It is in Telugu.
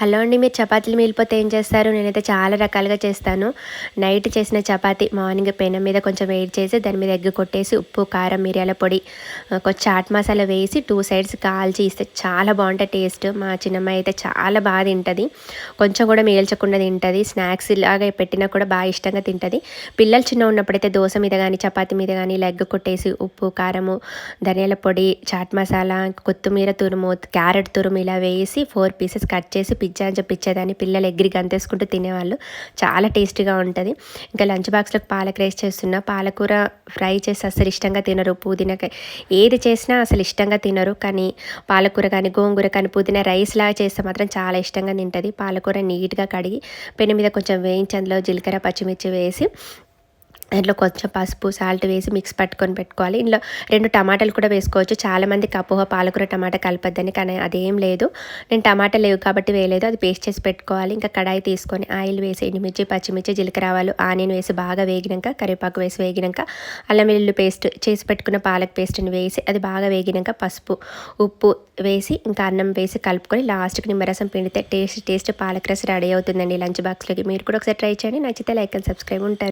హలో అండి. మీరు చపాతీలు మిగిలిపోతే ఏం చేస్తారు? నేనైతే చాలా రకాలుగా చేస్తాను. నైట్ చేసిన చపాతీ మార్నింగ్ పెనం మీద కొంచెం వేడి చేసి దాని మీద ఎగ్ కొట్టేసి ఉప్పు, కారం, మిరియాల పొడి, కొంచెం చాట్ మసాలా వేసి 2 సైడ్స్ కాల్చి ఇస్తే చాలా బావుంటది టేస్ట్. మా చిన్నమ్మాయి అయితే చాలా బాగా తింటది. కొంచెం కూడా మిగల్చకుండా తింటది. స్నాక్స్ లాగా పెట్టినా కూడా బాగా ఇష్టంగా తింటది. పిల్లలు చిన్నగున్నప్పుడైతే దోస మీద గానీ, చపాతీ మీద గానీ ఇలా ఎగ్ కొట్టేసి ఉప్పు, కారము, ధనియాల పొడి, చాట్ మసాలా, కొత్తిమీర తురుము, క్యారెట్ తురుము ఇలా వేసి 4 పీసెస్ కట్ చేసి పిజ్జా అని చెప్పి ఇచ్చేదాన్ని. పిల్లలు ఎగిరి గంతేసుకుంటూ తినేవాళ్ళు. చాలా టేస్టీగా ఉంటది. ఇంకా లంచ్ బాక్స్‌లోకి పాలక్ రైస్ చేస్తున్నా. పాలకూర ఫ్రై చేసి అస్సలు ఇష్టంగా తినరు. పుదీనాకాయ ఏది చేసినా అసలు ఇష్టంగా తినరు. కానీ పాలకూర కానీ, గోంగూర కానీ, పుదీనా రైస్‌లాగా చేస్తే మాత్రం చాలా ఇష్టంగా తింటది. పాలకూర నీట్‌గా కడిగి పెనం మీద కొంచెం వేయించి అందులో జీలకర్ర, పచ్చిమిర్చి వేసి దాంట్లో కొంచెం పసుపు, సాల్ట్ వేసి మిక్స్ పట్టుకొని పెట్టుకోవాలి. ఇందులో 2 టమాటాలు కూడా వేసుకోవచ్చు. చాలామందికి అపోహ పాలకూర, టమాటా కలపొద్దని. కానీ అదేం లేదు. నేను టమాటా లేవు కాబట్టి వేయలేదు. అది పేస్ట్ చేసి పెట్టుకోవాలి. ఇంకా కడాయి తీసుకొని ఆయిల్ వేసి ఎండుమిర్చి, పచ్చిమిర్చి, జీలకర్ర, ఆవాలు, ఆనియన్ వేసి బాగా వేగినాక కరివేపాకు వేసి వేగినాక అల్లం వెల్లుల్లి పేస్ట్ చేసి పెట్టుకున్న పాలక్ పేస్ట్ని వేసి అది బాగా వేగినాక పసుపు, ఉప్పు వేసి ఇంకా అన్నం వేసి కలుపుకొని లాస్ట్‌కి నిమ్మరసం పిండితే టేస్ట్ పాలక్ రైస్ రెడీ అవుతుందండి లంచ్ బాక్స్‌లోకి. మీరు కూడా ఒకసారి ట్రై చేయండి. నచ్చితే లైక్ అండ్ సబ్స్క్రైబ్. ఉంటాను.